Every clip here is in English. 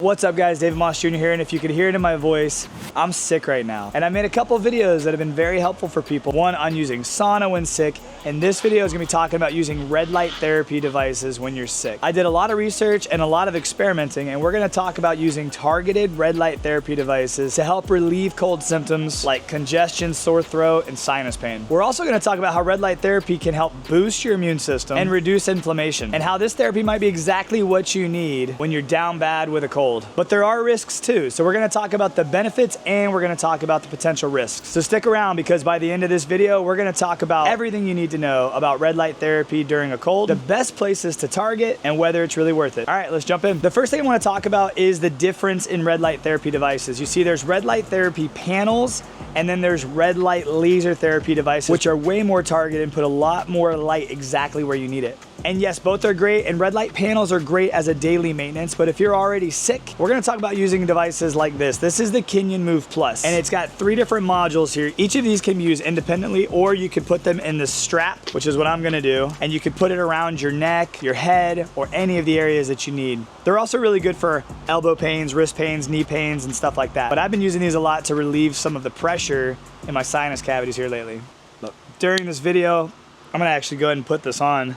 What's up guys, David Moss Jr. here, and if you could hear it in my voice, I'm sick right now. And I made a couple of videos that have been very helpful for people. One on using sauna when sick, and this video is gonna be talking about using red light therapy devices when you're sick. I did a lot of research and a lot of experimenting, and we're gonna talk about using targeted red light therapy devices to help relieve cold symptoms like congestion, sore throat, and sinus pain. We're also gonna talk about how red light therapy can help boost your immune system and reduce inflammation, and how this therapy might be exactly what you need when you're down bad with a cold. But there are risks too, so we're gonna talk about the benefits and we're gonna talk about the potential risks. So stick around, because by the end of this video, we're gonna talk about everything you need to know about red light therapy during a cold, the best places to target, and whether it's really worth it. All right, let's jump in. The first thing I wanna talk about is the difference in red light therapy devices. You see there's red light therapy panels, and then there's red light laser therapy devices, which are way more targeted and put a lot more light exactly where you need it. And yes, both are great, and red light panels are great as a daily maintenance, but if you're already sick, we're gonna talk about using devices like this. This is the Kenyan Move Plus, and it's got 3 different modules here. Each of these can be used independently, or you could put them in the strap, which is what I'm gonna do, and you could put it around your neck, your head, or any of the areas that you need. They're also really good for elbow pains, wrist pains, knee pains, and stuff like that. But I've been using these a lot to relieve some of the pressure in my sinus cavities here lately. Look, during this video, I'm gonna actually go ahead and put this on.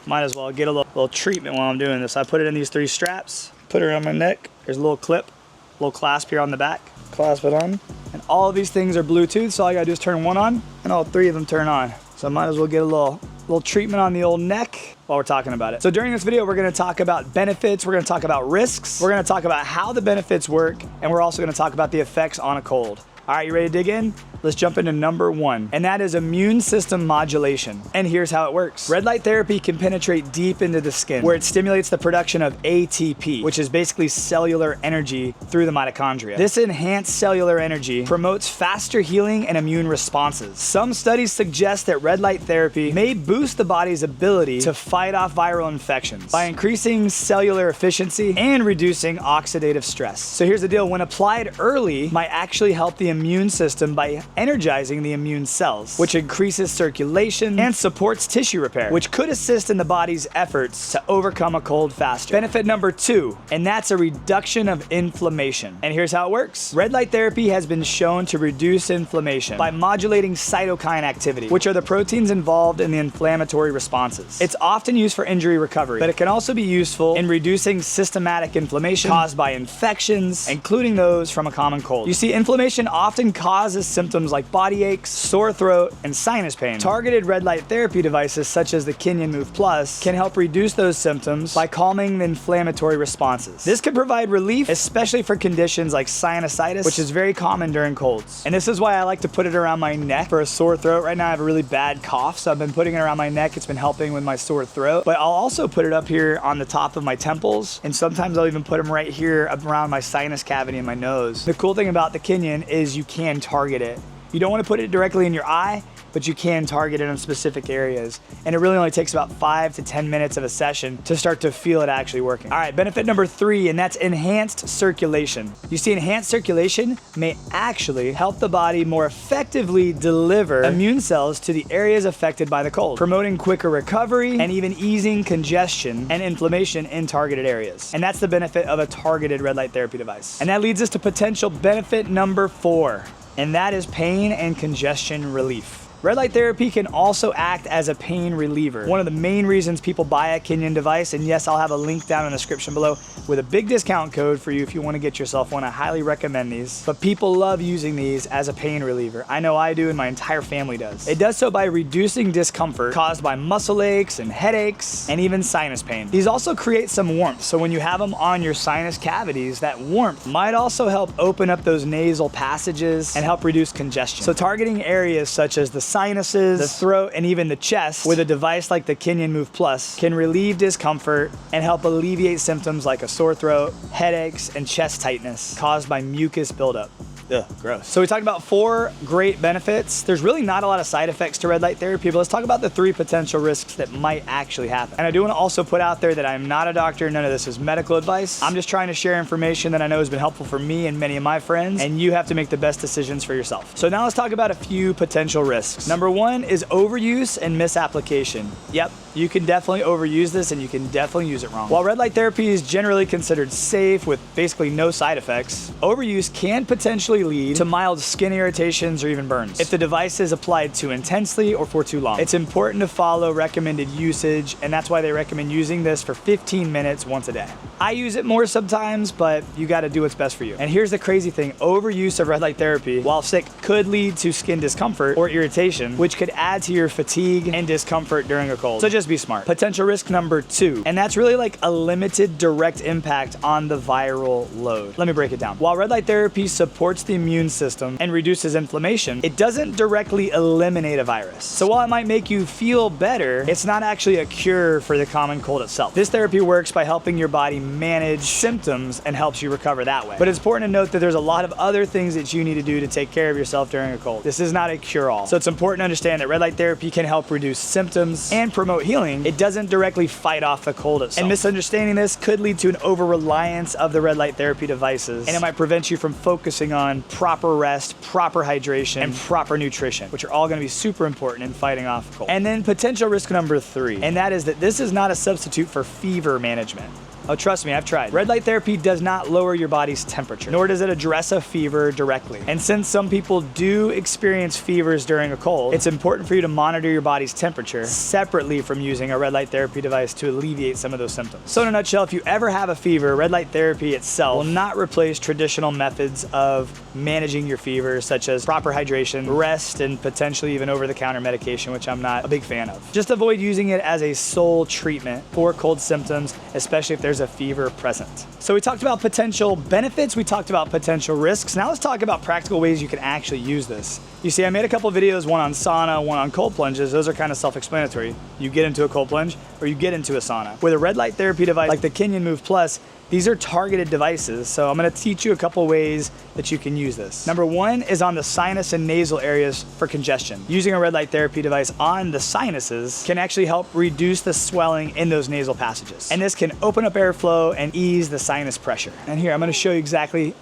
Might as well get a little treatment while I'm doing this. I put it in these 3 straps, put it around my neck. There's a little clip, a little clasp here on the back. Clasp it on. And all of these things are Bluetooth, so all I gotta do is turn one on, and all 3 of them turn on. So I might as well get a little treatment on the old neck while we're talking about it. So during this video, we're gonna talk about benefits, we're gonna talk about risks, we're gonna talk about how the benefits work, and we're also gonna talk about the effects on a cold. All right, you ready to dig in? Let's jump into number 1, and that is immune system modulation. And here's how it works. Red light therapy can penetrate deep into the skin, where it stimulates the production of ATP, which is basically cellular energy through the mitochondria. This enhanced cellular energy promotes faster healing and immune responses. Some studies suggest that red light therapy may boost the body's ability to fight off viral infections by increasing cellular efficiency and reducing oxidative stress. So here's the deal, when applied early, might actually help the immune system by energizing the immune cells, which increases circulation and supports tissue repair, which could assist in the body's efforts to overcome a cold faster. Benefit number 2, and that's a reduction of inflammation. And here's how it works. Red light therapy has been shown to reduce inflammation by modulating cytokine activity, which are the proteins involved in the inflammatory responses. It's often used for injury recovery, but it can also be useful in reducing systematic inflammation caused by infections, including those from a common cold. You see, inflammation often causes symptoms like body aches, sore throat, and sinus pain. Targeted red light therapy devices such as the Kenyan Move Plus can help reduce those symptoms by calming the inflammatory responses. This can provide relief, especially for conditions like sinusitis, which is very common during colds. And this is why I like to put it around my neck for a sore throat. Right now I have a really bad cough, so I've been putting it around my neck. It's been helping with my sore throat. But I'll also put it up here on the top of my temples, and sometimes I'll even put them right here around my sinus cavity and my nose. The cool thing about the Kenyan is you can target it. You don't want to put it directly in your eye, but you can target it in specific areas. And it really only takes about 5 to 10 minutes of a session to start to feel it actually working. All right, benefit number 3, and that's enhanced circulation. You see, enhanced circulation may actually help the body more effectively deliver immune cells to the areas affected by the cold, promoting quicker recovery and even easing congestion and inflammation in targeted areas. And that's the benefit of a targeted red light therapy device. And that leads us to potential benefit number 4. And that is pain and congestion relief. Red light therapy can also act as a pain reliever. One of the main reasons people buy a Kenyan device, and yes, I'll have a link down in the description below with a big discount code for you if you want to get yourself one. I highly recommend these. But people love using these as a pain reliever. I know I do, and my entire family does. It does so by reducing discomfort caused by muscle aches and headaches and even sinus pain. These also create some warmth, so when you have them on your sinus cavities, that warmth might also help open up those nasal passages and help reduce congestion. So targeting areas such as the sinuses, the throat, and even the chest with a device like the Kenyan Move Plus can relieve discomfort and help alleviate symptoms like a sore throat, headaches, and chest tightness caused by mucus buildup. Ugh, gross. So we talked about 4 great benefits. There's really not a lot of side effects to red light therapy, but let's talk about the 3 potential risks that might actually happen. And I do want to also put out there that I'm not a doctor. None of this is medical advice. I'm just trying to share information that I know has been helpful for me and many of my friends, and you have to make the best decisions for yourself. So now let's talk about a few potential risks. Number 1 is overuse and misapplication. Yep, you can definitely overuse this and you can definitely use it wrong. While red light therapy is generally considered safe with basically no side effects, overuse can potentially lead to mild skin irritations or even burns if the device is applied too intensely or for too long. It's important to follow recommended usage, and that's why they recommend using this for 15 minutes once a day. I use it more sometimes, but you gotta do what's best for you. And here's the crazy thing, overuse of red light therapy, while sick, could lead to skin discomfort or irritation, which could add to your fatigue and discomfort during a cold. So just be smart. Potential risk number 2, and that's really like a limited direct impact on the viral load. Let me break it down. While red light therapy supports the immune system and reduces inflammation, it doesn't directly eliminate a virus. So while it might make you feel better, it's not actually a cure for the common cold itself. This therapy works by helping your body manage symptoms and helps you recover that way. But it's important to note that there's a lot of other things that you need to do to take care of yourself during a cold. This is not a cure-all. So it's important to understand that red light therapy can help reduce symptoms and promote healing. It doesn't directly fight off the cold itself. And misunderstanding this could lead to an over-reliance of the red light therapy devices, and it might prevent you from focusing on proper rest, proper hydration, and proper nutrition, which are all gonna be super important in fighting off cold. And then potential risk number 3, and that is that this is not a substitute for fever management. Oh, trust me, I've tried. Red light therapy does not lower your body's temperature, nor does it address a fever directly. And since some people do experience fevers during a cold, it's important for you to monitor your body's temperature separately from using a red light therapy device to alleviate some of those symptoms. So in a nutshell, if you ever have a fever, red light therapy itself will not replace traditional methods of managing your fever, such as proper hydration, rest, and potentially even over-the-counter medication, which I'm not a big fan of. Just avoid using it as a sole treatment for cold symptoms, especially if there's a fever present. So we talked about potential benefits, we talked about potential risks. Now let's talk about practical ways you can actually use this. You see, I made a couple videos, one on sauna, one on cold plunges. Those are kind of self-explanatory. You get into a cold plunge or you get into a sauna. With a red light therapy device like the Kenyan Move Plus, these are targeted devices, so I'm gonna teach you a couple ways that you can use this. Number 1 is on the sinus and nasal areas for congestion. Using a red light therapy device on the sinuses can actually help reduce the swelling in those nasal passages. And this can open up airflow and ease the sinus pressure. And here, I'm gonna show you exactly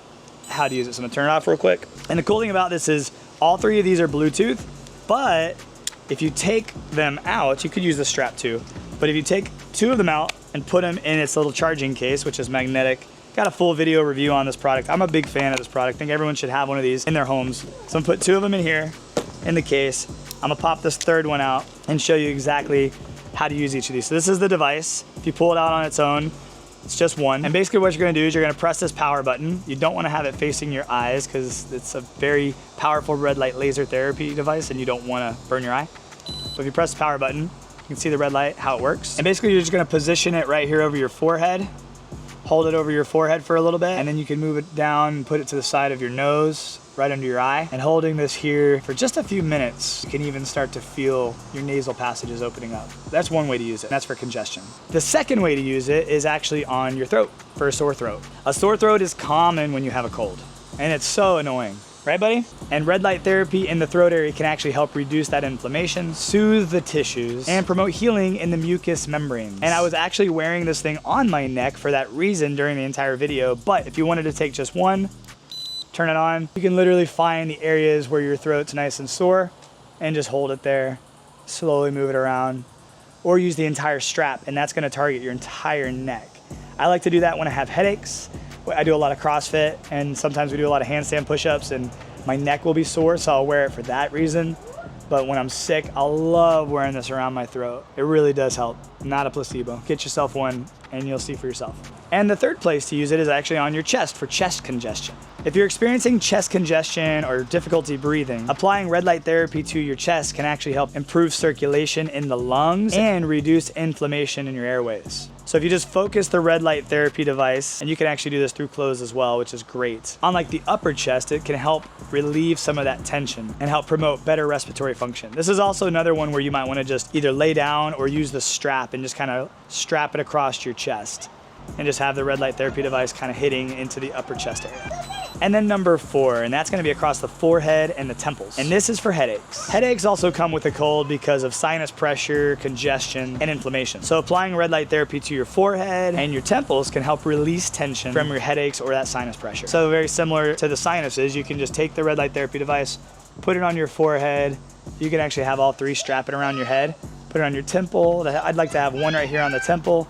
how to use it. So I'm gonna turn it off real quick. And the cool thing about this is all 3 of these are Bluetooth, but if you take them out, you could use the strap too, but if you take 2 of them out and put them in its little charging case, which is magnetic. Got a full video review on this product. I'm a big fan of this product. I think everyone should have one of these in their homes. So I'm gonna put 2 of them in here in the case. I'm gonna pop this 3rd one out and show you exactly how to use each of these. So this is the device. If you pull it out on its own, it's just one. And basically what you're gonna do is you're gonna press this power button. You don't wanna have it facing your eyes because it's a very powerful red light laser therapy device and you don't wanna burn your eye. So if you press the power button, you can see the red light, how it works. And basically you're just gonna position it right here over your forehead, hold it over your forehead for a little bit, and then you can move it down and put it to the side of your nose, right under your eye. And holding this here for just a few minutes, you can even start to feel your nasal passages opening up. That's one way to use it, that's for congestion. The second way to use it is actually on your throat, for a sore throat. A sore throat is common when you have a cold, and it's so annoying. Right, buddy? And red light therapy in the throat area can actually help reduce that inflammation, soothe the tissues, and promote healing in the mucous membranes. And I was actually wearing this thing on my neck for that reason during the entire video, but if you wanted to take just one, turn it on, you can literally find the areas where your throat's nice and sore and just hold it there, slowly move it around, or use the entire strap, and that's gonna target your entire neck. I like to do that when I have headaches. I do a lot of CrossFit, and sometimes we do a lot of handstand push-ups, and my neck will be sore, so I'll wear it for that reason. But when I'm sick, I love wearing this around my throat. It really does help, not a placebo. Get yourself one and you'll see for yourself. And the third place to use it is actually on your chest for chest congestion. If you're experiencing chest congestion or difficulty breathing, applying red light therapy to your chest can actually help improve circulation in the lungs and reduce inflammation in your airways. So if you just focus the red light therapy device, and you can actually do this through clothes as well, which is great. Unlike the upper chest, it can help relieve some of that tension and help promote better respiratory function. This is also another one where you might want to just either lay down or use the strap and just kind of strap it across your chest and just have the red light therapy device kind of hitting into the upper chest area. And then number 4, and that's gonna be across the forehead and the temples. And this is for headaches. Headaches also come with a cold because of sinus pressure, congestion, and inflammation. So applying red light therapy to your forehead and your temples can help release tension from your headaches or that sinus pressure. So very similar to the sinuses, you can just take the red light therapy device, put it on your forehead. You can actually have all 3 strap it around your head, put it on your temple. I'd like to have one right here on the temple,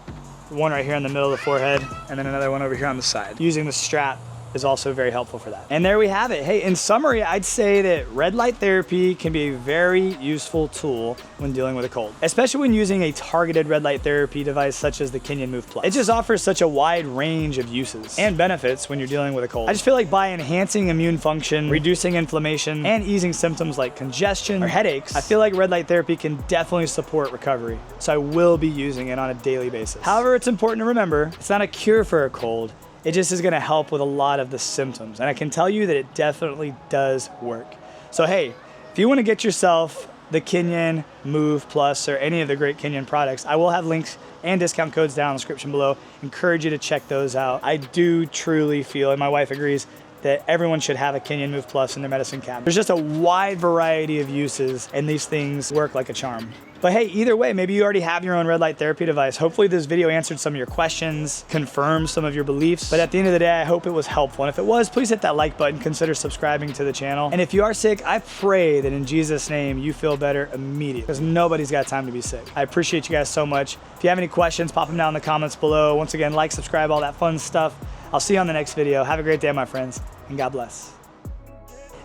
one right here in the middle of the forehead, and then another one over here on the side. Using the strap is also very helpful for that. And there we have it. Hey, in summary, I'd say that red light therapy can be a very useful tool when dealing with a cold, especially when using a targeted red light therapy device such as the Kenyan Move Plus. It just offers such a wide range of uses and benefits when you're dealing with a cold. I just feel like by enhancing immune function, reducing inflammation, and easing symptoms like congestion or headaches, I feel like red light therapy can definitely support recovery. So I will be using it on a daily basis. However, it's important to remember, it's not a cure for a cold. It just is gonna help with a lot of the symptoms. And I can tell you that it definitely does work. So hey, if you wanna get yourself the Kenyan Move Plus or any of the great Kenyan products, I will have links and discount codes down in the description below. Encourage you to check those out. I do truly feel, and my wife agrees, that everyone should have a Kenyan Move Plus in their medicine cabinet. There's just a wide variety of uses and these things work like a charm. But hey, either way, maybe you already have your own red light therapy device. Hopefully this video answered some of your questions, confirmed some of your beliefs. But at the end of the day, I hope it was helpful. And if it was, please hit that like button, consider subscribing to the channel. And if you are sick, I pray that in Jesus' name, you feel better immediately, because nobody's got time to be sick. I appreciate you guys so much. If you have any questions, pop them down in the comments below. Once again, like, subscribe, all that fun stuff. I'll see you on the next video. Have a great day, my friends, and God bless.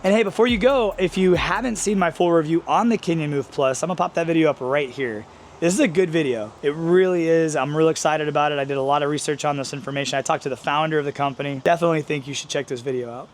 And hey, before you go, if you haven't seen my full review on the Kenyan Move Plus, I'm gonna pop that video up right here. This is a good video. It really is. I'm real excited about it. I did a lot of research on this information. I talked to the founder of the company. Definitely think you should check this video out.